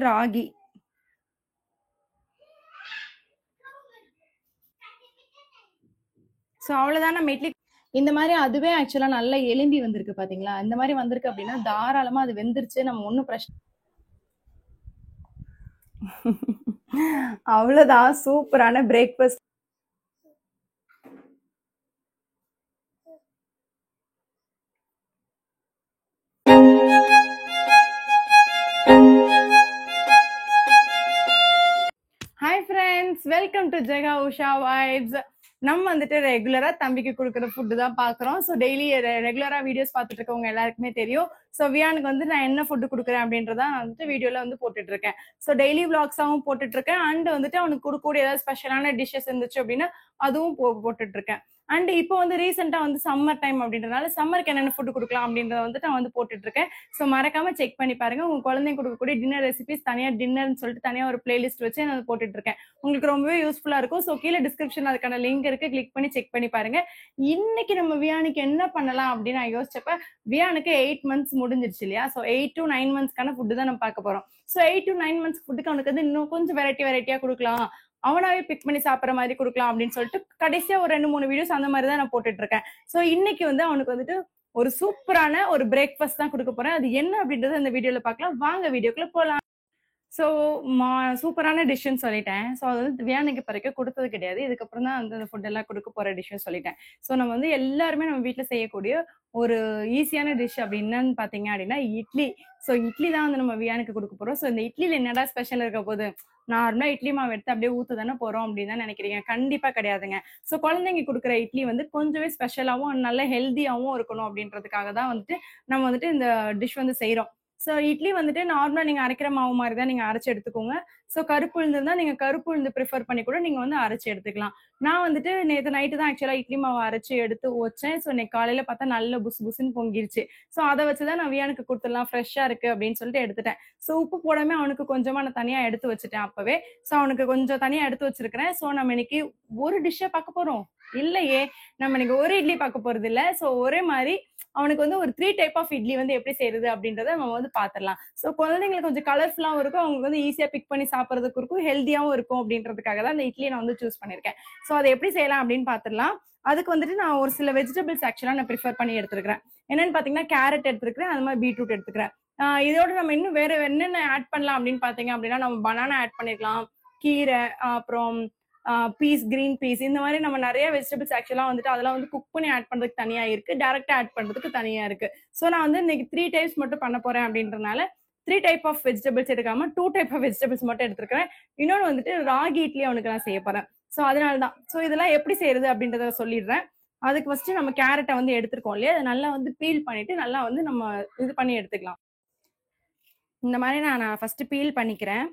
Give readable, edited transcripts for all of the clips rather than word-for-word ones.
Ragi. So அவ்வளோதான் நம்ம இட்லி. இந்த மாதிரி அதுவே ஆக்சுவலாக நல்லா எலும்பி வந்திருக்கு பார்த்தீங்களா? இந்த மாதிரி வந்திருக்கு அப்படின்னா தாராளமாக அது வெந்துருச்சு, நம்ம ஒன்றும் பிரச்சனை. அவ்வளோதான், சூப்பரான breakfast. Hi friends, welcome to Jega Usha vibes. நம்ம வந்துட்டு ரெகுலரா தம்பிக்கு கொடுக்குற ஃபுட்டு தான் பாக்குறோம். ஸோ டெய்லி ரெகுலரா வீடியோஸ் பார்த்துட்டு இருக்கவங்க எல்லாருக்குமே தெரியும். ஸோ வியானுக்கு வந்து நான் என்ன ஃபுட்டு கொடுக்குறேன் அப்படின்றதான் வந்துட்டு வீடியோல வந்து போட்டுட்டு இருக்கேன். ஸோ டெய்லி விளாக்ஸாவும் போட்டுட்டு இருக்கேன். அண்ட் வந்துட்டு அவனுக்கு கொடுக்கக்கூடிய ஏதாவது ஸ்பெஷலான டிஷ்ஷஸ் இருந்துச்சு அப்படின்னா அதுவும் போட்டுட்டு இருக்கேன். அண்ட் இப்போ வந்து ரீசெண்டா வந்து சம்மர் டைம் அப்படின்றதுனால சம்மருக்கு என்னென்ன ஃபுட்டு கொடுக்கலாம் அப்படின்றத வந்துட்டு நான் வந்து போட்டுட்டு இருக்கேன். ஸோ மறக்காம செக் பண்ணி பாருங்க. உங்க குழந்தைங்க கொடுக்கக்கூடிய டின்னர் ரெசிபிஸ் தனியா டின்னர்னு சொல்லிட்டு தனியா ஒரு பிளேலிஸ்ட் வச்சு நான் போட்டுட்டு இருக்கேன். உங்களுக்கு ரொம்பவே யூஸ்ஃபுல்லா இருக்கும். ஸோ கீழே டிஸ்கிரிப்ஷன் அதுக்கான லிங்க் இருக்கு, கிளிக் பண்ணி செக் பண்ணி பாருங்க. இன்னைக்கு நம்ம வியானுக்கு என்ன பண்ணலாம் அப்படின்னு நான் யோசிச்சப்ப, வியானுக்கு 8 months முடிஞ்சிருச்சு இல்லையா? ஸோ 8 to 9 monthsக்கான ஃபுட்டு தான் நம்ம பார்க்க போறோம். ஸோ 8 to 9 months ஃபுட்டுக்கு அவனுக்கு வந்து இன்னும் கொஞ்சம் வெரைட்டியா கொடுக்கலாம், அவனாவே பிக் பண்ணி சாப்பிட்ற மாதிரி கொடுக்கலாம் அப்படின்னு சொல்லிட்டு கடைசியா ஒரு 2-3 வீடியோஸ் அந்த மாதிரி தான் நான் போட்டுட்டு இருக்கேன். ஸோ இன்னைக்கு வந்து அவனுக்கு வந்துட்டு ஒரு சூப்பரான ஒரு பிரேக்ஃபாஸ்ட் தான் கொடுக்க போறேன். அது என்ன அப்படின்றத இந்த வீடியோல பார்க்கலாம். வாங்க வீடியோக்குள்ள போலாம். ஸோ சூப்பரான டிஷ்ஷுன்னு சொல்லிட்டேன். ஸோ அது வந்து வியானுக்கு வரைக்கும் கொடுத்தது கிடையாது. இதுக்கப்புறம் தான் வந்து அந்த ஃபுட் எல்லாம் கொடுக்க போற டிஷ்ஷுன்னு சொல்லிட்டேன். ஸோ நம்ம வந்து எல்லாருமே நம்ம வீட்டில் செய்யக்கூடிய ஒரு ஈஸியான டிஷ் அப்படி என்னன்னு பார்த்தீங்க அப்படின்னா இட்லி. ஸோ இட்லி தான் வந்து நம்ம வியானுக்கு கொடுக்க போறோம். ஸோ இந்த இட்லியில என்னடா ஸ்பெஷல் இருக்க போகுது, நார்மலா இட்லி மாவு எடுத்து அப்படியே ஊத்து தானே போறோம் அப்படின்னு தான் நினைக்கிறீங்க. கண்டிப்பா கிடையாதுங்க. ஸோ குழந்தைங்க கொடுக்குற இட்லி வந்து கொஞ்சமே ஸ்பெஷலாகவும் நல்ல ஹெல்த்தியாகவும் இருக்கணும் அப்படின்றதுக்காக தான் வந்துட்டு நம்ம வந்துட்டு இந்த டிஷ் வந்து செய்யறோம். ஸோ இட்லி வந்துட்டு நார்மலா நீங்க அரைக்கிற மாவு மாதிரி தான் நீங்க அரைச்சு எடுத்துக்கோங்க. ஸோ கருப்பு உளுந்து இருந்தா நீங்க கருப்பு உளுந்து ப்ரிஃபர் பண்ணி கூட நீங்க வந்து அரைச்சு எடுத்துக்கலாம். நான் வந்துட்டு நேற்று நைட்டு தான் ஆக்சுவலா இட்லி மாவு அரைச்சு எடுத்து வச்சேன். ஸோ இன்னைக்கு காலையில பார்த்தா நல்ல புசு புசுன்னு பொங்கிருச்சு. ஸோ அதை வச்சுதான் நான் வியானுக்கு கொடுத்துடலாம், ஃப்ரெஷ்ஷா இருக்கு அப்படின்னு சொல்லிட்டு எடுத்துட்டேன். ஸோ உப்பு போடாம அவனுக்கு கொஞ்சமா நான் தனியா எடுத்து வச்சுட்டேன் அப்பவே. ஸோ அவனுக்கு கொஞ்சம் தனியா எடுத்து வச்சிருக்கிறேன். ஸோ நம்ம இன்னைக்கு ஒரு டிஷ்ஷை பார்க்க போறோம் இல்லையே, நம்ம இன்னைக்கு ஒரு இட்லி பார்க்க போறது இல்ல. ஸோ ஒரே மாதிரி அவனுக்கு வந்து ஒரு 3 டைப் ஆஃப் இட்லி வந்து எப்படி செய்யறது அப்படின்றத நம்ம வந்து பாத்திரலாம். ஸோ குழந்தைங்களுக்கு கொஞ்சம் கலர்ஃபுல்லாவும் இருக்கும், அவங்களுக்கு வந்து ஈஸியா பிக் பண்ணி சாப்பிட்றதுக்கு இருக்கும், ஹெல்த்தியாவும் இருக்கும் அப்படின்றதுக்காக தான் இந்த இட்லியை நான் வந்து சூஸ் பண்ணிருக்கேன். ஸோ அதை எப்படி செய்யலாம் அப்படின்னு பாத்திரலாம். அதுக்கு வந்துட்டு நான் ஒரு சில வெஜிடபிள்ஸ் ஆக்சுவலா நான் ப்ரிஃபர் பண்ணி எடுத்துருக்கேன். என்னன்னு பாத்தீங்கன்னா கேரட் எடுத்துருக்கேன், அது மாதிரி பீட்ரூட் எடுத்துக்கிறேன். இதோட நம்ம இன்னும் வேற என்னென்ன ஆட் பண்ணலாம் அப்படின்னு பாத்தீங்க அப்படின்னா நம்ம பனானா ஆட் பண்ணிருக்கலாம், கீரை, அப்புறம் பீஸ், கிரீன் பீஸ், இந்த மாதிரி நம்ம நிறைய வெஜிடபிள்ஸ் ஆக்சுவலா வந்துட்டு அதெல்லாம் வந்து குக் பண்ணி ஆட் பண்றதுக்கு தனியா இருக்கு, டைரக்டா ஆட் பண்றதுக்கு தனியா இருக்கு. ஸோ நான் வந்து இன்னைக்கு 3 டைப்ஸ் மட்டும் பண்ண போறேன் அப்படின்றதுனால 3 டைப் ஆஃப் வெஜிடபிள்ஸ் எடுக்காம 2 டைப் ஆஃப் வெஜிடபிள்ஸ் மட்டும் எடுத்துருக்கேன். இன்னொன்று வந்துட்டு ராகி இட்லி அவனுக்கு நான் செய்ய போறேன். ஸோ அதனாலதான். ஸோ இதெல்லாம் எப்படி செய்யறது அப்படின்றத சொல்லிடுறேன். அதுக்கு ஃபர்ஸ்ட் நம்ம கேரட்டை வந்து எடுத்துருக்கோம் இல்லையா, அதை நல்லா வந்து பீல் பண்ணிட்டு நல்லா வந்து நம்ம இது பண்ணி எடுத்துக்கலாம். இந்த மாதிரி நான் ஃபர்ஸ்ட் பீல் பண்ணிக்கிறேன்.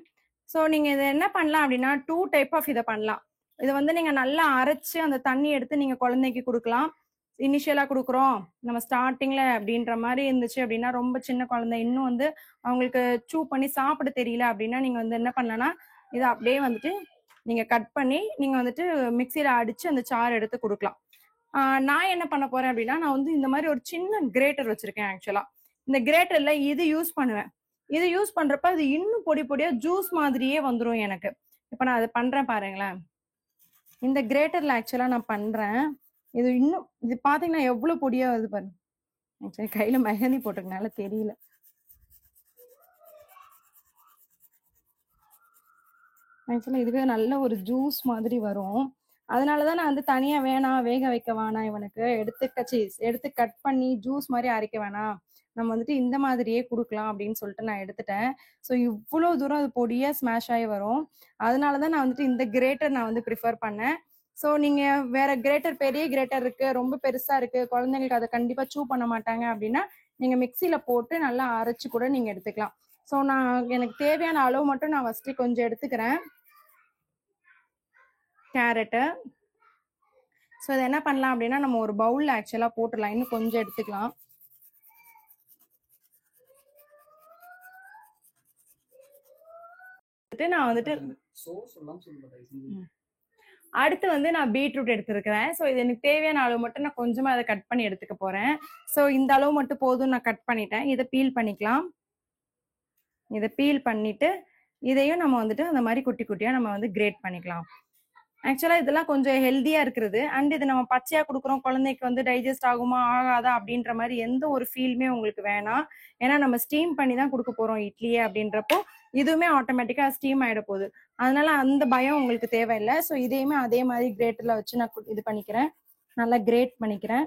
ஸோ நீங்க இதை என்ன பண்ணலாம் அப்படின்னா 2 டைப் ஆஃப் இதை பண்ணலாம். இதை வந்து நீங்க நல்லா அரைச்சு அந்த தண்ணி எடுத்து நீங்க குழந்தைக்கு கொடுக்கலாம். இனிஷியலா கொடுக்குறோம் நம்ம ஸ்டார்டிங்ல அப்படின்ற மாதிரி இருந்துச்சு அப்படின்னா, ரொம்ப சின்ன குழந்தை இன்னும் வந்து அவங்களுக்கு சூ பண்ணி சாப்பிட தெரியல அப்படின்னா நீங்க வந்து என்ன பண்ணலாம்னா இதை அப்படியே வந்துட்டு நீங்க கட் பண்ணி நீங்க வந்துட்டு மிக்சியில அடிச்சு அந்த சாறு எடுத்து கொடுக்கலாம். நான் என்ன பண்ண போறேன் அப்படின்னா, நான் வந்து இந்த மாதிரி ஒரு சின்ன கிரேட்டர் வச்சிருக்கேன். ஆக்சுவலா இந்த கிரேட்டர்ல இது யூஸ் பண்ணுவேன். இது யூஸ் பண்றப்ப அது இன்னும் பொடி பொடியா ஜூஸ் மாதிரியே வந்துடும் எனக்கு. இப்ப நான் அதை பண்றேன் பாருங்களேன். இந்த கிரேட்டர்ல ஆக்சுவலா நான் பண்றேன். இது இன்னும் இது பாத்தீங்கன்னா எவ்வளவு பொடியா வருது பாருங்க. ஆக்சுவலி கையில மெஹந்தி போட்டதுனால தெரியல. ஆக்சுவலா இதுவே நல்ல ஒரு ஜூஸ் மாதிரி வரும். அதனாலதான் நான் வந்து தனியா வேணாம், வேக வைக்க வேணாம், இவனுக்கு எடுத்து கட் பண்ணி ஜூஸ் மாதிரி அரைக்க வேணாம், நம்ம வந்துட்டு இந்த மாதிரியே கொடுக்கலாம் அப்படின்னு சொல்லிட்டு நான் எடுத்துட்டேன். ஸோ இவ்வளவு தூரம் அது பொடியா ஸ்மாஷ் ஆகி வரும். அதனாலதான் நான் வந்துட்டு இந்த கிரேட்டர் நான் வந்து ப்ரிஃபர் பண்ணேன். ஸோ நீங்க வேற கிரேட்டர், பெரிய கிரேட்டர் இருக்கு, ரொம்ப பெருசா இருக்கு, குழந்தைங்களுக்கு அதை கண்டிப்பா சூ பண்ண மாட்டாங்க அப்படின்னா நீங்க மிக்சியில போட்டு நல்லா அரைச்சு கூட நீங்க எடுத்துக்கலாம். ஸோ நான் எனக்கு தேவையான அளவு மட்டும் நான் ஃபர்ஸ்ட் கொஞ்சம் எடுத்துக்கிறேன் கேரட்டு. ஸோ இதை என்ன பண்ணலாம் அப்படின்னா நம்ம ஒரு பவுல்ல ஆக்சுவலா போட்டுடலாம், இன்னும் கொஞ்சம் எடுத்துக்கலாம். நான் வந்துட்டு அடுத்து வந்து நான் பீட்ரூட் எடுத்துருக்கிறேன். ஸோ இது எனக்கு தேவையான அளவு மட்டும் நான் கொஞ்சமா அதை கட் பண்ணி எடுத்துக்க போறேன். ஸோ இந்த அளவு மட்டும் போதும், நான் கட் பண்ணிட்டேன். இதை பீல் பண்ணிக்கலாம். இதை பீல் பண்ணிட்டு இதையும் நம்ம வந்துட்டு அந்த மாதிரி குட்டி குட்டியா நம்ம வந்து கிரேட் பண்ணிக்கலாம். ஆக்சுவலா இதெல்லாம் கொஞ்சம் ஹெல்தியா இருக்கிறது. அண்ட் இது நம்ம பச்சையா கொடுக்குறோம், குழந்தைக்கு வந்து டைஜஸ்ட் ஆகுமா ஆகாதா அப்படின்ற மாதிரி எந்த ஒரு ஃபீலுமே உங்களுக்கு வேணாம். ஏன்னா நம்ம ஸ்டீம் பண்ணி தான் கொடுக்க போறோம் இட்லியே அப்படின்றப்போ இதுவுமே ஆட்டோமேட்டிக்கா ஸ்டீம் ஆயிட போகுது. அதனால அந்த பயம் உங்களுக்கு தேவையில்லை. ஸோ இதையுமே அதே மாதிரி கிரேட்டர்ல வச்சு நான் இது பண்ணிக்கிறேன், நல்லா கிரேட் பண்ணிக்கிறேன்.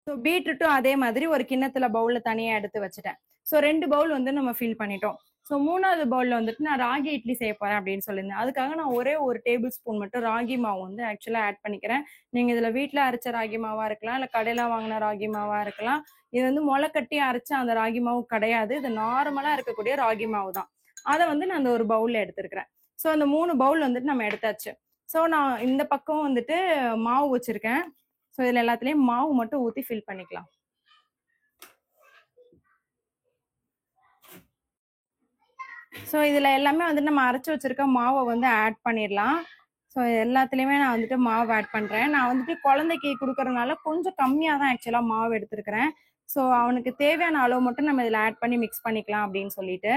ஸோ பீட்ரூட்டும் அதே மாதிரி ஒரு கிண்ணத்துல பவுல்ல தனியா எடுத்து வச்சுட்டேன். ஸோ 2 பவுல் வந்து நம்ம ஃபில் பண்ணிட்டோம். ஸோ 3வது பவுல்ல வந்துட்டு நான் ராகி இட்லி செய்ய போறேன் அப்படின்னு சொல்லியிருந்தேன். அதுக்காக நான் ஒரே ஒரு டேபிள் ஸ்பூன் மட்டும் ராகி மாவு வந்து ஆக்சுவலா ஆட் பண்ணிக்கிறேன். நீங்க இதுல வீட்டுல அரைச்ச ராகி மாவா இருக்கலாம், இல்ல கடையில வாங்கின ராகி மாவா இருக்கலாம். இது வந்து முளை கட்டி அரைச்ச அந்த ராகி மாவு கிடையாது, இது நார்மலா இருக்கக்கூடிய ராகி மாவு தான். அதை வந்து நான் அந்த ஒரு பவுல்ல எடுத்திருக்கிறேன். ஸோ அந்த 3 பவுல் வந்துட்டு நம்ம எடுத்தாச்சு. ஸோ நான் இந்த பக்கம் வந்துட்டு மாவு வச்சிருக்கேன். ஸோ இதுல எல்லாத்துலயும் மாவு மட்டும் ஊத்தி ஃபில் பண்ணிக்கலாம். ஸோ இதுல எல்லாமே வந்து நம்ம அரைச்சு வச்சிருக்க மாவை வந்து ஆட் பண்ணிடலாம். ஸோ எல்லாத்துலயுமே நான் வந்துட்டு மாவு ஆட் பண்றேன். நான் வந்துட்டு குழந்தைக்கு கொடுக்கறதுனால கொஞ்சம் கம்மியா தான் ஆக்சுவலா மாவு எடுத்திருக்கிறேன். ஸோ அவனுக்கு தேவையான அளவு மட்டும் நம்ம இதுல ஆட் பண்ணி மிக்ஸ் பண்ணிக்கலாம் அப்படின்னு சொல்லிட்டு.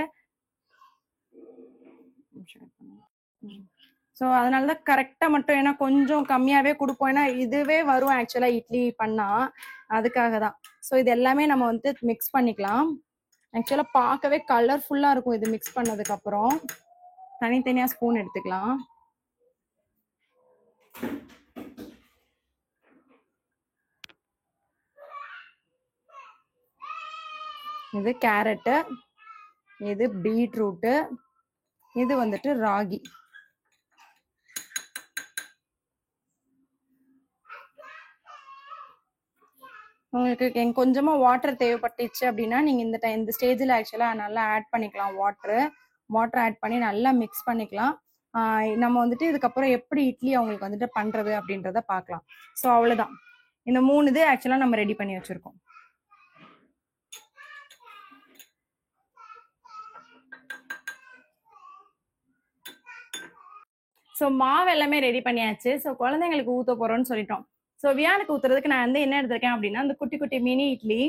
ஸோ அதனாலதான் கரெக்டா மட்டும், ஏன்னா கொஞ்சம் கம்மியாவே கொடுப்போம், ஏன்னா இதுவே வரும் ஆக்சுவலா இட்லி பண்ணா, அதுக்காக தான். ஸோ இது எல்லாமே நம்ம வந்து மிக்ஸ் பண்ணிக்கலாம். ஆக்சுவலா பார்க்கவே கலர்ஃபுல்லா இருக்கும் இது மிக்ஸ் பண்ணதுக்கு அப்புறம். தனித்தனியா ஸ்பூன் எடுத்துக்கலாம். இது கேரட்டு, இது பீட்ரூட்டு, இது வந்துட்டு ராகி. உங்களுக்கு கொஞ்சமா வாட்டர் தேவைப்பட்டுச்சு அப்படின்னா நீங்க இந்த ஸ்டேஜ்ல ஆக்சுவலா நல்லா ஆட் பண்ணிக்கலாம். வாட்டர் ஆட் பண்ணி நல்லா மிக்ஸ் பண்ணிக்கலாம். நம்ம வந்துட்டு இதுக்கப்புறம் எப்படி இட்லி அவங்களுக்கு வந்துட்டு பண்றது அப்படின்றத பார்க்கலாம். ஸோ அவ்வளவுதான், இந்த 3 இது ஆக்சுவலா நம்ம ரெடி பண்ணி வச்சிருக்கோம். ஸோ மாவு எல்லாமே ரெடி பண்ணியாச்சு. ஸோ குழந்தைங்களுக்கு ஊத்த போறோம்னு சொல்லிட்டோம். ஸோ வியானுக்கு ஊத்துறதுக்கு நான் வந்து என்ன எடுத்திருக்கேன் அப்படின்னா, அந்த குட்டி குட்டி மினி இட்லி.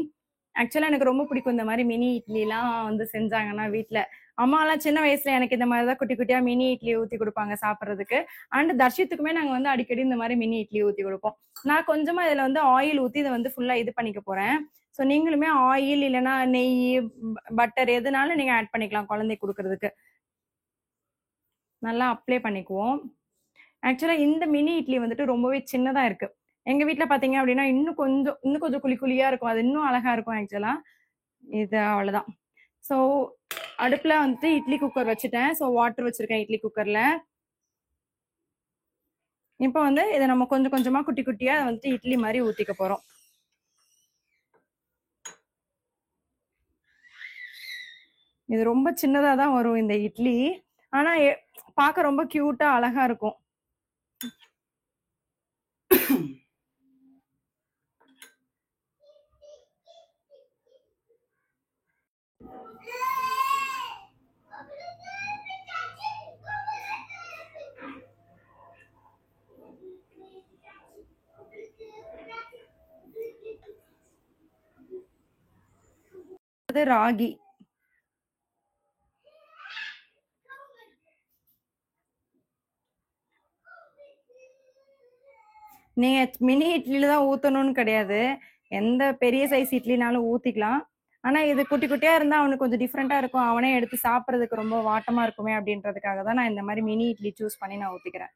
ஆக்சுவலா எனக்கு ரொம்ப பிடிக்கும் இந்த மாதிரி மினி இட்லி எல்லாம் வந்து செஞ்சாங்கன்னா வீட்டுல. அம்மா எல்லாம் சின்ன வயசுல எனக்கு இந்த மாதிரிதான் குட்டி குட்டியா மினி இட்லி ஊத்தி கொடுப்பாங்க சாப்பிட்றதுக்கு. அண்ட் தர்ஷித்துக்குமே நாங்க வந்து அடிக்கடி இந்த மாதிரி மினி இட்லி ஊத்தி கொடுப்போம். நான் கொஞ்சமா இதுல வந்து ஆயில் ஊத்தி இதை வந்து ஃபுல்லா இது பண்ணிக்க போறேன். ஸோ நீங்களுமே ஆயில் இல்லைன்னா நெய், பட்டர் எதுனாலும் நீங்க ஆட் பண்ணிக்கலாம் குழந்தைக்கு கொடுக்கறதுக்கு. நல்லா அப்ளை பண்ணிக்குவோம். ஆக்சுவலா இந்த மினி இட்லி வந்துட்டு ரொம்பவே சின்னதா இருக்கு. எங்க வீட்டுல பாத்தீங்க அப்படின்னா இன்னும் கொஞ்சம் குழி குழியா இருக்கும், அது இன்னும் அழகா இருக்கும் ஆக்சுவலா. இது அவ்வளவுதான். ஸோ அடுப்புல வந்துட்டு இட்லி குக்கர் வச்சுட்டேன். ஸோ வாட்டர் வச்சிருக்கேன் இட்லி குக்கர்ல. இப்போ வந்து இதை நம்ம கொஞ்சம் கொஞ்சமா குட்டி குட்டியா வந்துட்டு இட்லி மாதிரி ஊத்திக்க போறோம். இது ரொம்ப சின்னதா தான் வரும் இந்த இட்லி, ஆனா பார்க்க ரொம்ப கியூட்டா அழகா இருக்கும். ராகி, நீங்க மினி இட்லியில தான் ஊத்தணும்னு கிடையாது, எந்த பெரிய சைஸ் இட்லினாலும் ஊத்திக்கலாம். ஆனா இது குட்டி குட்டியா இருந்தா அவனுக்கு கொஞ்சம் டிஃப்ரெண்டா இருக்கும், அவனே எடுத்து சாப்பிட்றதுக்கு ரொம்ப வாட்டமா இருக்குமே அப்படின்றதுக்காக தான் நான் இந்த மாதிரி மினி இட்லி சூஸ் பண்ணி நான் ஊத்திக்கிறேன்.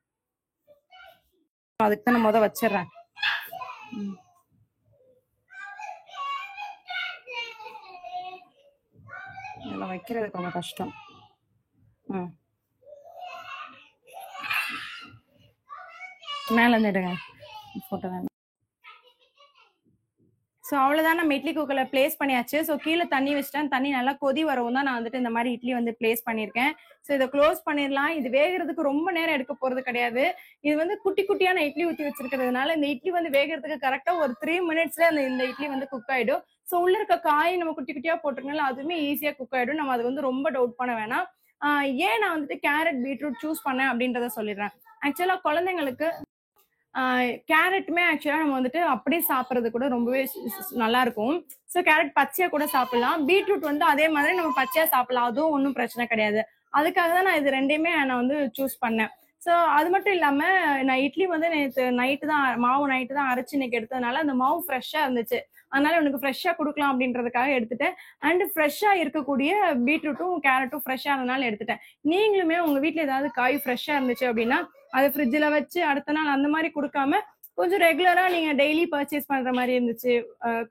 அதுக்கு தான் நான் முத வச்சிடுறேன். இதெல்லாம் வைக்கிறது கொஞ்சம் கஷ்டம். மேல இருந்து எடுங்க போட்டோ. ஸோ அவ்வளோதான், நம்ம இட்லி குக்கர்ல பிளேஸ் பண்ணியாச்சு. ஸோ கீழே தண்ணி வச்சுட்டேன். தண்ணி நல்லா கொதி வரவும் தான் நான் வந்துட்டு இந்த மாதிரி இட்லி வந்து பிளேஸ் பண்ணியிருக்கேன். ஸோ இதை க்ளோஸ் பண்ணிடலாம். இது வேகிறதுக்கு ரொம்ப நேரம் எடுக்க போறது கிடையாது. இது வந்து குட்டி குட்டியான இட்லி ஊற்றி வச்சிருக்கிறதுனால இந்த இட்லி வந்து வேகிறதுக்கு கரெக்டா ஒரு 3 மினிட்ஸ்ல இந்த இட்லி வந்து குக் ஆயிடும். ஸோ உள்ள இருக்க காய் நம்ம குட்டி குட்டியா போட்டிருக்கனால அதுவுமே ஈஸியா குக் ஆயிடும். நம்ம அது வந்து ரொம்ப டவுட் பண்ண வேணாம். ஏன் நான் வந்துட்டு கேரட் பீட்ரூட் சூஸ் பண்ணேன் அப்படின்றத சொல்லிடுறேன். ஆக்சுவலா குழந்தைங்களுக்கு கேரட்டுமே ஆக்சுவலா நம்ம வந்துட்டு அப்படியே சாப்பிட்றது கூட ரொம்பவே நல்லா இருக்கும். ஸோ கேரட் பச்சையா கூட சாப்பிடலாம். பீட்ரூட் வந்து அதே மாதிரி நம்ம பச்சையா சாப்பிடலாம். அதுவும் ஒன்றும் பிரச்சனை கிடையாது. அதுக்காக தான் நான் இது ரெண்டையுமே நான் வந்து சூஸ் பண்ணேன். ஸோ அது மட்டும் இல்லாம நான் இட்லி வந்து நேற்று நைட்டு தான் அரைச்சு இன்னைக்கு எடுத்ததுனால அந்த மாவு ஃப்ரெஷ்ஷா இருந்துச்சு. அதனால உனக்கு ஃப்ரெஷ்ஷா கொடுக்கலாம் அப்படின்றதுக்காக எடுத்துட்டேன். அண்ட் ஃப்ரெஷ்ஷா இருக்கக்கூடிய பீட்ரூட்டும் கேரட்டும் ஃப்ரெஷ்ஷா இருந்தனால எடுத்துட்டேன். நீங்களுமே உங்க வீட்ல ஏதாவது காய் ஃப்ரெஷ்ஷா இருந்துச்சு அப்படின்னா அதை ஃப்ரிட்ஜில் வச்சு அடுத்த நாள் அந்த மாதிரி கொடுக்காம கொஞ்சம் ரெகுலரா நீங்க டெய்லி பர்ச்சேஸ் பண்ற மாதிரி இருந்துச்சு,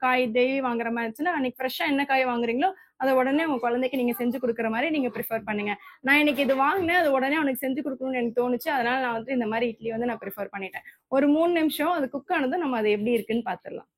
காய் டெய்லி வாங்குற மாதிரி இருந்துச்சுன்னா அன்னைக்கு ஃப்ரெஷ்ஷா என்ன காய் வாங்குறீங்களோ அதை உடனே உங்க குழந்தைக்கு நீங்க செஞ்சு கொடுக்குற மாதிரி நீங்க ப்ரிஃபர் பண்ணுங்க. நான் இன்னைக்கு இது வாங்கினேன், அது உடனே அவனுக்கு செஞ்சு கொடுக்கணும்னு எனக்கு தோணுச்சு. அதனால நான் வந்து இந்த மாதிரி இட்லி வந்து நான் ப்ரிஃபர் பண்ணிட்டேன். ஒரு 3 நிமிஷம் அது குக் ஆனதும் நம்ம அது எப்படி இருக்குன்னு பாத்துடலாம்.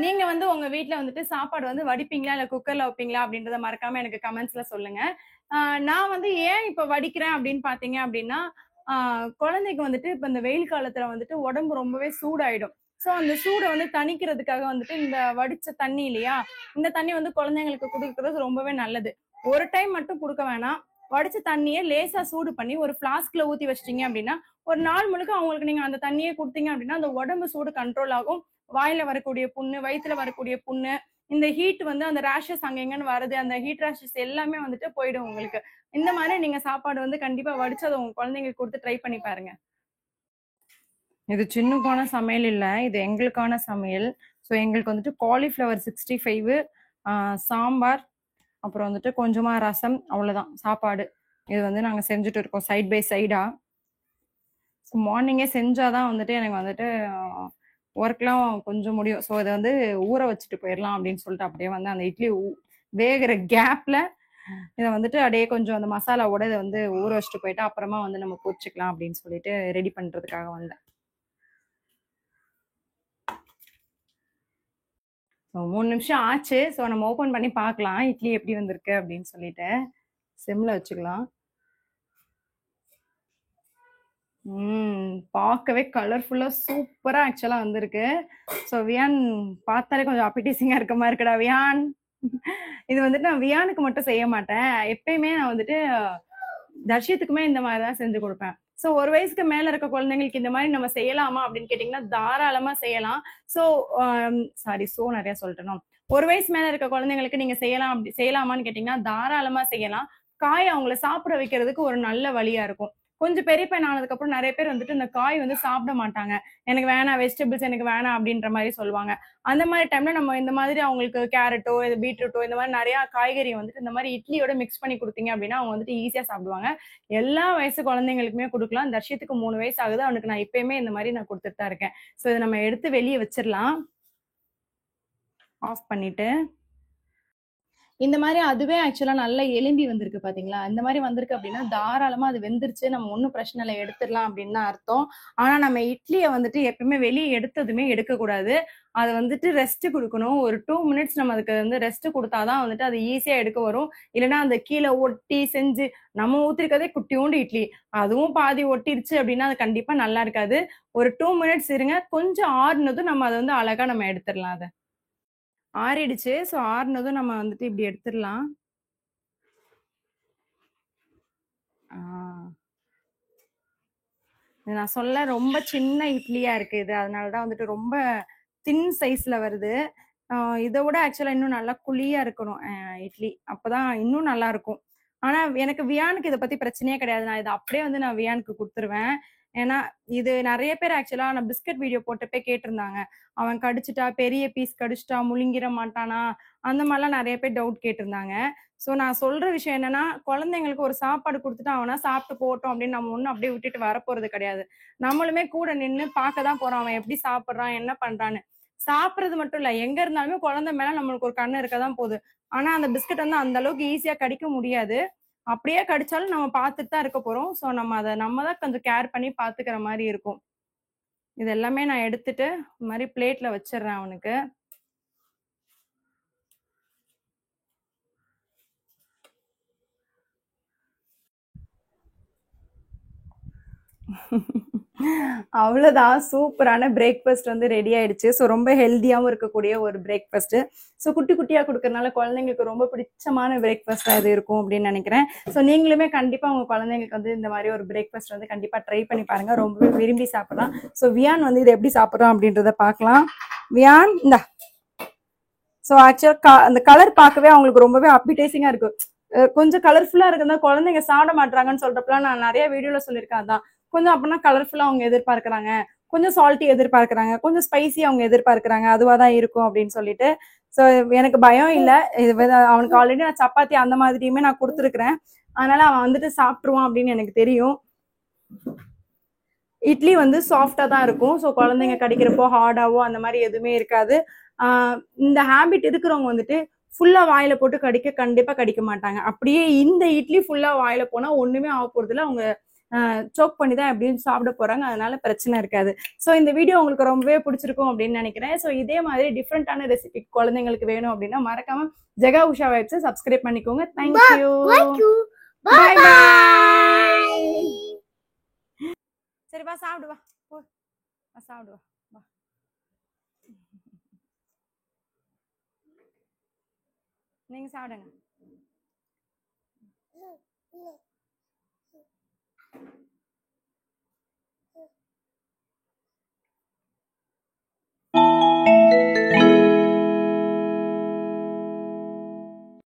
நீங்க வந்து உங்க வீட்ல வந்துட்டு சாப்பாடு வந்து வடிப்பீங்களா இல்ல குக்கர்ல வைப்பீங்களா அப்படின்றத மறக்காம எனக்கு கமெண்ட்ஸ்ல சொல்லுங்க. நான் வந்து ஏன் இப்ப வடிக்கிறேன் அப்படின்னு பாத்தீங்க அப்படின்னா, குழந்தைக்கு வந்துட்டு இப்ப இந்த வெயில் காலத்துல வந்துட்டு உடம்பு ரொம்பவே சூடாயிடும். சோ அந்த சூடை வந்து தணிக்கிறதுக்காக வந்துட்டு இந்த வடிச்ச தண்ணி இல்லையா, இந்த தண்ணி வந்து குழந்தைங்களுக்கு குடுக்கறது ரொம்பவே நல்லது. ஒரு டைம் மட்டும் கொடுக்க வேணாம். வடிச்ச தண்ணியை லேசா சூடு பண்ணி ஒரு பிளாஸ்க்ல ஊத்தி வச்சிட்டீங்க அப்படின்னா ஒரு நாள் முழுக்க அவங்களுக்கு நீங்க அந்த தண்ணியை கொடுத்தீங்க அப்படின்னா அந்த உடம்பு சூடு கண்ட்ரோல் ஆகும். வாயில வரக்கூடிய புண்ணு, வயித்துல வரக்கூடிய புண்ணு, இந்த ஹீட் வந்து அந்த ரேஷஸ் அங்க எங்கன்னு வருது, அந்த ஹீட் ரேஷஸ் எல்லாமே வந்துட்டு போயிடும் உங்களுக்கு. இந்த மாதிரி நீங்க சாப்பாடு வந்து கண்டிப்பா வடிச்சு அதை உங்க குழந்தைங்களுக்கு கொடுத்து ட்ரை பண்ணி பாருங்க. இது சின்னுக்கான சமையல் இல்ல, இது எங்களுக்கான சமையல். ஸோ எங்களுக்கு வந்துட்டு காலிஃப்ளவர் 65, சாம்பார், அப்புறம் வந்துட்டு கொஞ்சமா ரசம், அவ்வளவுதான் சாப்பாடு. இது வந்து நாங்க செஞ்சுட்டு இருக்கோம் சைட் பை சைடா. மார்னிங்கே செஞ்சாதான் வந்துட்டு எனக்கு வந்துட்டு ஒர்க்லாம் கொஞ்சம் முடியும். ஸோ இதை வந்து ஊற வச்சுட்டு போயிடலாம் அப்படின்னு சொல்லிட்டு அப்படியே வந்து அந்த இட்லி வேகிற கேப்ல இதை வந்துட்டு அப்படியே கொஞ்சம் அந்த மசாலாவோட இதை வந்து ஊற வச்சுட்டு போயிட்டு அப்புறமா வந்து நம்ம பொரிச்சுக்கலாம் அப்படின்னு சொல்லிட்டு ரெடி பண்றதுக்காக வந்தேன். 3 நிமிஷம் ஆச்சு. ஸோ நம்ம ஓபன் பண்ணி பார்க்கலாம் இட்லி எப்படி வந்திருக்கு அப்படின்னு சொல்லிட்டு. சிம்ல வச்சுக்கலாம். பார்க்கவே கலர்ஃபுல்லா சூப்பரா ஆக்சுவலா வந்திருக்கு. ஸோ வியான் பார்த்தாலே கொஞ்சம் அப்பீடைசிங்கா இருக்க மாதிரி இருக்குடா வியான். இது வந்துட்டு நான் வியானுக்கு மட்டும் செய்ய மாட்டேன், எப்பயுமே நான் வந்துட்டு தர்ஷித்துக்குமே இந்த மாதிரி தான் செஞ்சு கொடுப்பேன். ஸோ 1 வயசுக்கு மேல இருக்க குழந்தைங்களுக்கு இந்த மாதிரி நம்ம செய்யலாமா அப்படின்னு கேட்டீங்கன்னா தாராளமா செய்யலாம். ஸோ நிறைய சொல்லிட்டணும். 1 வயசு மேல இருக்க குழந்தைங்களுக்கு நீங்க செய்யலாமான்னு கேட்டீங்கன்னா தாராளமா செய்யலாம். காய் அவங்கள சாப்பிட வைக்கிறதுக்கு ஒரு நல்ல வழியா இருக்கும். கொஞ்சம் பெரிய பையன் ஆனதுக்கு அப்புறம் நிறைய பேர் வந்துட்டு இந்த காய் வந்து சாப்பிட மாட்டாங்க. எனக்கு வேணாம், வெஜிடபிள்ஸ் எனக்கு வேணாம் அப்படின்ற மாதிரி சொல்லுவாங்க. அந்த மாதிரி டைம்ல நம்ம இந்த மாதிரி அவங்களுக்கு கேரட்டோ பீட்ரூட்டோ இந்த மாதிரி நிறைய காய்கறி வந்துட்டு இந்த மாதிரி இட்லியோட மிக்ஸ் பண்ணி கொடுத்தீங்க அப்படின்னா அவங்க வந்துட்டு ஈஸியா சாப்பிடுவாங்க. எல்லா வயசு குழந்தைங்களுக்குமே கொடுக்கலாம். தர்ஷித்துக்கு 3 வயசு ஆகுது, அவனுக்கு நான் இப்பயுமே இந்த மாதிரி நான் கொடுத்துட்டு தான் இருக்கேன். ஸோ இதை நம்ம எடுத்து வெளியே வச்சிடலாம். ஆஃப் பண்ணிட்டு இந்த மாதிரி அதுவே ஆக்சுவலா நல்லா எலும்பி வந்திருக்கு பாத்தீங்களா, இந்த மாதிரி வந்திருக்கு அப்படின்னா தாராளமா அது வெந்துருச்சு, நம்ம ஒன்றும் பிரச்சனை இல்லை எடுத்துடலாம் அப்படின்னு தான் அர்த்தம். ஆனா நம்ம இட்லியை வந்துட்டு எப்பவுமே வெளியே எடுத்ததுமே எடுக்கக்கூடாது. அது வந்துட்டு ரெஸ்ட் கொடுக்கணும். ஒரு 2 மினிட்ஸ் நம்ம அதுக்கு வந்து ரெஸ்ட் கொடுத்தாதான் வந்துட்டு அது ஈஸியா எடுக்க வரும். இல்லைன்னா அந்த கீழே ஒட்டி செஞ்சு நம்ம ஊத்திருக்கதே குட்டியோண்டு இட்லி, அதுவும் பாதி ஒட்டிருச்சு அப்படின்னா அது கண்டிப்பா நல்லா இருக்காது. ஒரு 2 மினிட்ஸ் இருங்க, கொஞ்சம் ஆறுனதும் நம்ம அதை வந்து அழகா நம்ம எடுத்துடலாம். அதை ஆறிடுச்சு. ஸோ ஆறுனதும் நம்ம வந்துட்டு இப்படி எடுத்துடலாம். நான் சொல்ல ரொம்ப சின்ன இட்லியா இருக்கு இது, அதனாலதான் வந்துட்டு ரொம்ப தின் சைஸ்ல வருது. இதை விட ஆக்சுவலா இன்னும் நல்லா குழியா இருக்கணும் இட்லி, அப்பதான் இன்னும் நல்லா இருக்கும். ஆனா எனக்கு வியானுக்கு இதை பத்தி பிரச்சனையே கிடையாது. நான் இதை அப்படியே வந்து நான் வியானுக்கு கொடுத்துருவேன். ஏன்னா இது நிறைய பேர் ஆக்சுவலா நான் பிஸ்கட் வீடியோ போட்டப்பே கேட்டிருந்தாங்க, அவன் கடிச்சிட்டா பெரிய பீஸ் கடிச்சிட்டா முழுங்கிட மாட்டானா, அந்த மாதிரிலாம் நிறைய பேர் டவுட் கேட்டிருந்தாங்க. ஸோ நான் சொல்ற விஷயம் என்னன்னா, குழந்தைங்களுக்கு ஒரு சாப்பாடு கொடுத்துட்டு அவனா சாப்பிட்டு போட்டோம் அப்படின்னு நம்ம ஒன்றும் அப்படியே விட்டுட்டு வரப்போறது கிடையாது. நம்மளுமே கூட நின்று பார்க்க தான் போறோம் அவன் எப்படி சாப்பிட்றான் என்ன பண்றான்னு. சாப்பிட்றது மட்டும் இல்ல, எங்க இருந்தாலுமே குழந்தை மேல நம்மளுக்கு ஒரு கண்ணு இருக்கதான் போகுது. ஆனா அந்த பிஸ்கட் வந்து அந்த அளவுக்கு ஈஸியா கடிக்க முடியாது. அப்படியே கடிச்சாலும் நம்ம பார்த்துட்டு தான் இருக்க போறோம். ஸோ நம்ம தான் கொஞ்சம் கேர் பண்ணி பார்த்துக்கிற மாதிரி இருக்கும். இது எல்லாமே நான் எடுத்துட்டு இந்த மாதிரி பிளேட்ல வச்சிடுறேன் அவனுக்கு. அவ்வளோதான், சூப்பரான பிரேக்ஃபாஸ்ட் வந்து ரெடி ஆயிடுச்சு. ஸோ ரொம்ப ஹெல்த்தியாகவும் இருக்கக்கூடிய ஒரு பிரேக்ஃபாஸ்ட். ஸோ குட்டி குட்டியாக கொடுக்கறனால குழந்தைங்களுக்கு ரொம்ப பிடிச்சமான பிரேக்ஃபாஸ்ட்டாக இது இருக்கும் அப்படின்னு நினைக்கிறேன். ஸோ நீங்களுமே கண்டிப்பாக உங்கள் குழந்தைங்களுக்கு வந்து இந்த மாதிரி ஒரு பிரேக்ஃபாஸ்ட் வந்து கண்டிப்பாக ட்ரை பண்ணி பாருங்க, ரொம்பவே விரும்பி சாப்பிடலாம். ஸோ வியான் வந்து இதை எப்படி சாப்பிட்றோம் அப்படின்றத பார்க்கலாம். வியான் இந்தா. ஸோ ஆக்சுவலாக அந்த கலர் பார்க்கவே அவங்களுக்கு ரொம்பவே அப்பிடைசிங்காக இருக்கு. கொஞ்சம் கலர்ஃபுல்லாக இருக்குதா குழந்தைங்க சாப்பிட மாட்டாங்கன்னு சொல்றப்பலாம் நான் நிறைய வீடியோவில் சொல்லியிருக்கேன். அதான் கொஞ்சம் அப்படின்னா கலர்ஃபுல்லாக அவங்க எதிர்பார்க்குறாங்க, கொஞ்சம் சால்ட்டி எதிர்பார்க்குறாங்க, கொஞ்சம் ஸ்பைசி அவங்க எதிர்பார்க்குறாங்க, அதுவாக தான் இருக்கும் அப்படின்னு சொல்லிட்டு. ஸோ எனக்கு பயம் இல்லை, அவனுக்கு ஆல்ரெடி நான் சப்பாத்தி அந்த மாதிரியுமே நான் கொடுத்துருக்குறேன். அதனால அவன் வந்துட்டு சாப்பிட்ருவான் அப்படின்னு எனக்கு தெரியும். இட்லி வந்து சாஃப்டா தான் இருக்கும். ஸோ குழந்தைங்க கடிக்கிறப்போ ஹார்டாவோ அந்த மாதிரி எதுவுமே இருக்காது. இந்த ஹேபிட் இருக்கிறவங்க வந்துட்டு ஃபுல்லா வாயில போட்டு கண்டிப்பா கடிக்க மாட்டாங்க. அப்படியே இந்த இட்லி ஃபுல்லா வாயில போனா ஒண்ணுமே ஆக போறதில்ல. அவங்க சோக் பண்ணி தான் எப்படியும் சாப்பிட போறாங்க. அதனால பிரச்சனை இருக்காது. ஸோ இந்த வீடியோ உங்களுக்கு ரொம்பவே பிடிச்சிருக்கும் அப்படின்னு நினைக்கிறேன். ஸோ இதே மாதிரி டிஃப்ரெண்டான ரெசிபி குழந்தைங்களுக்கு வேணும் அப்படின்னா மறக்காம ஜெகா உஷா வைப்ஸை சப்ஸ்கிரைப் பண்ணிக்கோங்க. தேங்க்யூ. பாய் பாய். சரி வா சாப்பிடு வா. சாப்பிடு வா. நீங்க சாப்பிடுங்க.